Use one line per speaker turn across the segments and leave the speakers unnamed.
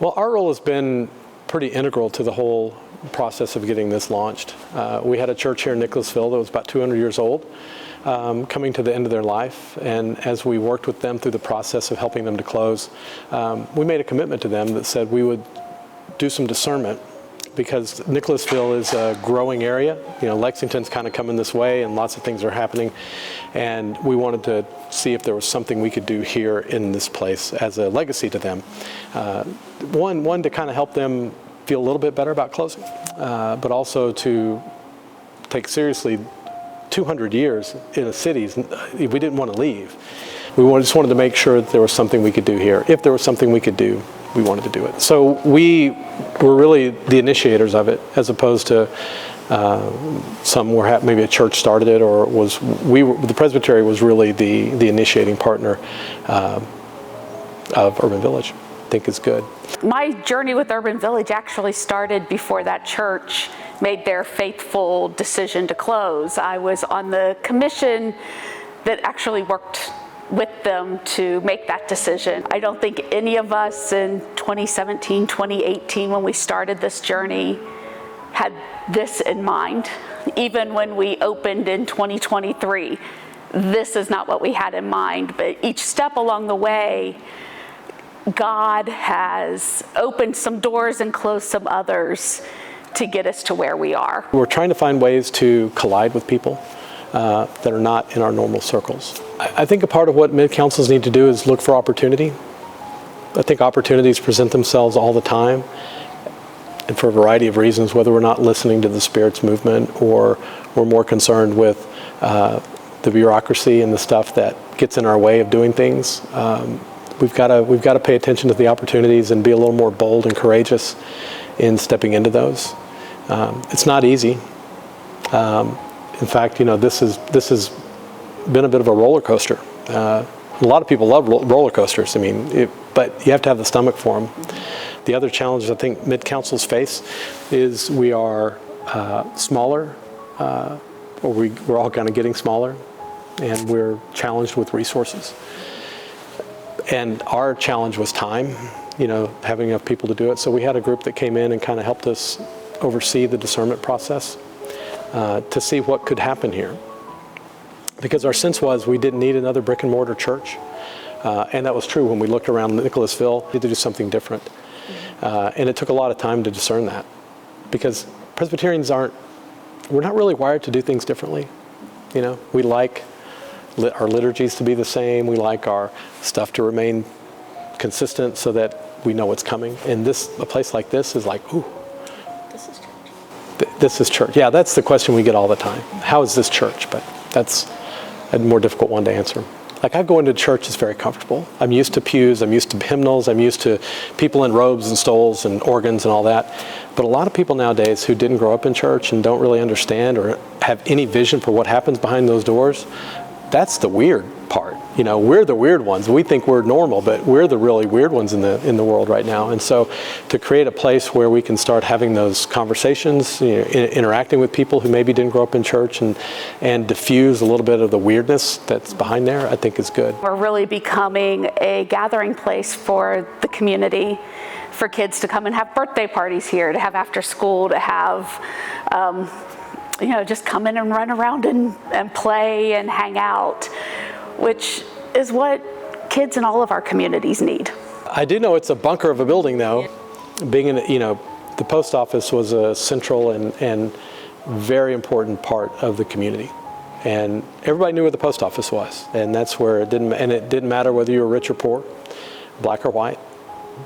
Well, our role has been pretty integral to the whole process of getting this launched. We had a church here in Nicholasville that was about 200 years old, coming to the end of their life, and as we worked with them through the process of helping them to close, we made a commitment to them that said we would do some discernment, because Nicholasville is a growing area. You know, Lexington's kind of coming this way and lots of things are happening, and we wanted to see if there was something we could do here in this place as a legacy to them. One to kind of help them feel a little bit better about closing, but also to take seriously 200 years in a city. We didn't want to leave. We just wanted to make sure that there was something we could do here. If there was something we could do, we wanted to do it. So we were really the initiators of it, as opposed to some were maybe a church started it, or the Presbytery was really the initiating partner of Urban Village. I think is good.
My journey with Urban Village actually started before that church made their faithful decision to close. I was on the commission that actually worked with them to make that decision. I don't think any of us in 2017, 2018, when we started this journey, had this in mind. Even when we opened in 2023, this is not what we had in mind. But each step along the way, God has opened some doors and closed some others to get us to where we are.
We're trying to find ways to collide with people that are not in our normal circles. I think a part of what mid-councils need to do is look for opportunity. I think opportunities present themselves all the time, and for a variety of reasons, whether we're not listening to the Spirit's movement or we're more concerned with the bureaucracy and the stuff that gets in our way of doing things. We've got to pay attention to the opportunities and be a little more bold and courageous in stepping into those. It's not easy. In fact, you know, this has been a bit of a roller coaster. A lot of people love roller coasters. I mean, but you have to have the stomach for them. The other challenge I think mid-councils face is we are smaller, or we're all kind of getting smaller, and we're challenged with resources. And our challenge was time, you know, having enough people to do it. So we had a group that came in and kind of helped us oversee the discernment process to see what could happen here. Because our sense was we didn't need another brick and mortar church. And that was true when we looked around Nicholasville. We had to do something different. And it took a lot of time to discern that. Because Presbyterians we're not really wired to do things differently. You know, we like our liturgies to be the same. We like our stuff to remain consistent so that we know what's coming. And a place like this is like, ooh.
This is church.
This is church. Yeah, that's the question we get all the time. How is this church? But that's a more difficult one to answer. Like, I go into church, it's very comfortable. I'm used to pews, I'm used to hymnals, I'm used to people in robes and stoles and organs and all that. But a lot of people nowadays who didn't grow up in church and don't really understand or have any vision for what happens behind those doors, that's the weird part. You know, we're the weird ones. We think we're normal, but we're the really weird ones in the world right now. And so to create a place where we can start having those conversations, you know, interacting with people who maybe didn't grow up in church and diffuse a little bit of the weirdness that's behind there, I think is good.
We're really becoming a gathering place for the community, for kids to come and have birthday parties here, to have after school, to have you know, just come in and run around and play and hang out, which is what kids in all of our communities need.
I do know it's a bunker of a building, though. Being in, you know, the post office was a central and very important part of the community. And everybody knew where the post office was. And that's where it didn't matter whether you were rich or poor, black or white,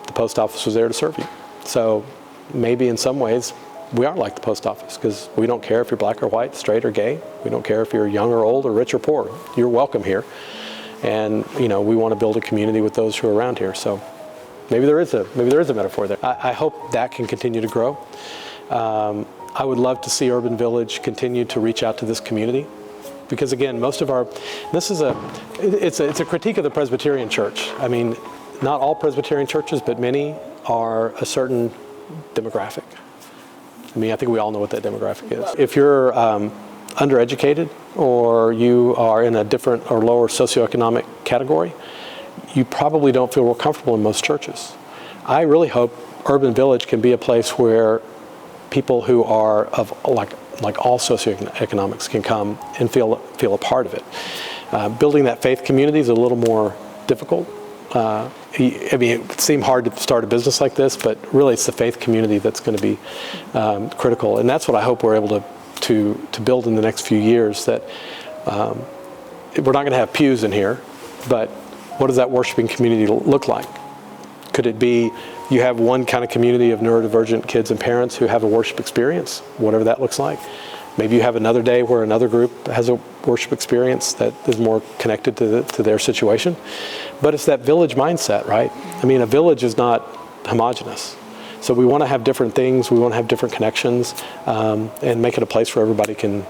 the post office was there to serve you. So maybe in some ways, we are like the post office, because we don't care if you're black or white, straight or gay. We don't care if you're young or old or rich or poor. You're welcome here. And, you know, we want to build a community with those who are around here. So maybe there is a metaphor there. I hope that can continue to grow. I would love to see Urban Village continue to reach out to this community, because again, most of it's a critique of the Presbyterian Church. I mean, not all Presbyterian churches, but many are a certain demographic. I mean, I think we all know what that demographic is. If you're undereducated, or you are in a different or lower socioeconomic category, you probably don't feel real comfortable in most churches. I really hope Urban Village can be a place where people who are of like all socioeconomics can come and feel a part of it. Building that faith community is a little more difficult. I mean, it would seem hard to start a business like this, but really it's the faith community that's going to be critical. And that's what I hope we're able to build in the next few years, that we're not going to have pews in here, but what does that worshiping community look like? Could it be you have one kind of community of neurodivergent kids and parents who have a worship experience, whatever that looks like? Maybe you have another day where another group has a worship experience that is more connected to their situation. But it's that village mindset, right? I mean, a village is not homogenous. So we want to have different things, we want to have different connections, and make it a place where everybody can,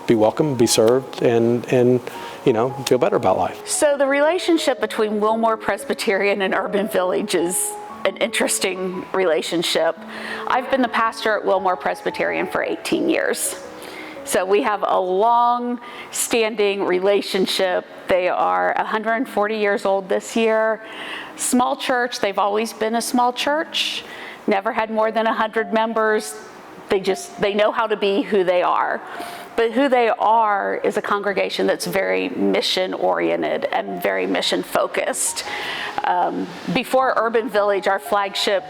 be welcome, be served, and feel better about life.
So the relationship between Wilmore Presbyterian and Urban Village is an interesting relationship. I've been the pastor at Wilmore Presbyterian for 18 years. So we have a long-standing relationship. They are 140 years old this year. Small church, they've always been a small church. Never had more than 100 members. They know how to be who they are. But who they are is a congregation that's very mission-oriented and very mission-focused. Before Urban Village, our flagship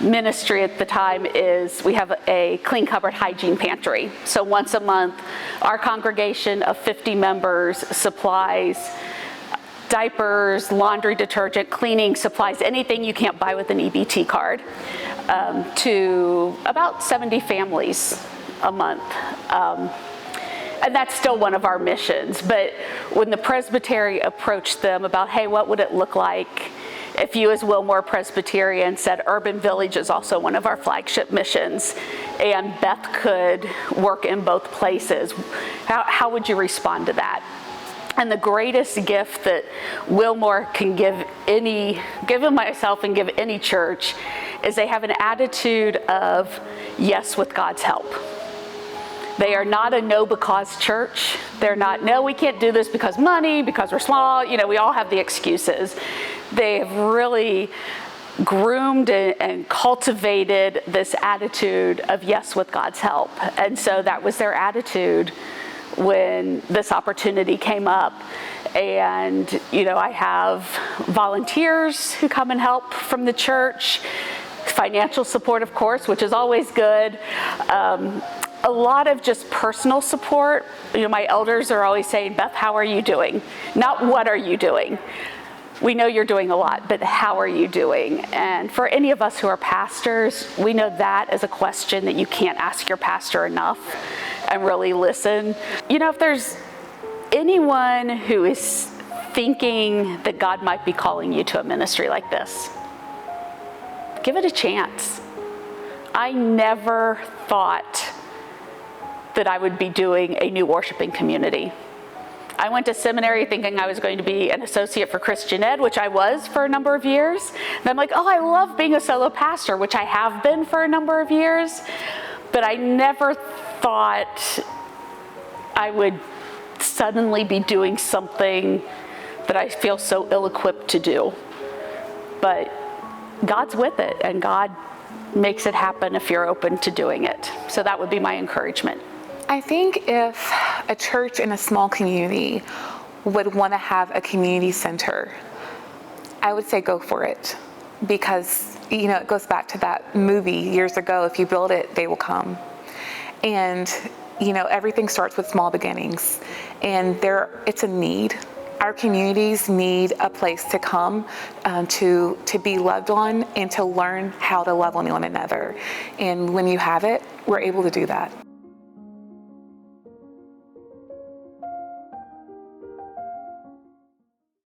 ministry at the time is we have a clean cupboard hygiene pantry. So once a month, our congregation of 50 members supplies diapers, laundry detergent, cleaning supplies, anything you can't buy with an EBT card, to about 70 families a month. And that's still one of our missions. But when the presbytery approached them about, hey, what would it look like if you as Wilmore Presbyterian said Urban Village is also one of our flagship missions and Beth could work in both places, how would you respond to that? And the greatest gift that Wilmore can give myself and give any church is they have an attitude of yes with God's help. They are not a no because church. They're not, no, we can't do this because money, because we're small. We all have the excuses. They have really groomed and cultivated this attitude of yes with God's help. And so that was their attitude when this opportunity came up. And, I have volunteers who come and help from the church, financial support, of course, which is always good. A lot of just personal support. My elders are always saying, Beth, how are you doing? Not what are you doing? We know you're doing a lot, but how are you doing? And for any of us who are pastors, we know that is a question that you can't ask your pastor enough and really listen. If there's anyone who is thinking that God might be calling you to a ministry like this, give it a chance. I never thought that I would be doing a new worshiping community. I went to seminary thinking I was going to be an associate for Christian Ed, which I was for a number of years. And I'm like, oh, I love being a solo pastor, which I have been for a number of years. But I never thought I would suddenly be doing something that I feel so ill-equipped to do. But God's with it, and God makes it happen if you're open to doing it. So that would be my encouragement.
I think if a church in a small community would want to have a community center, I would say go for it. Because, it goes back to that movie years ago, if you build it, they will come. And, everything starts with small beginnings. And it's a need. Our communities need a place to come to be loved on and to learn how to love on one another. And when you have it, we're able to do that.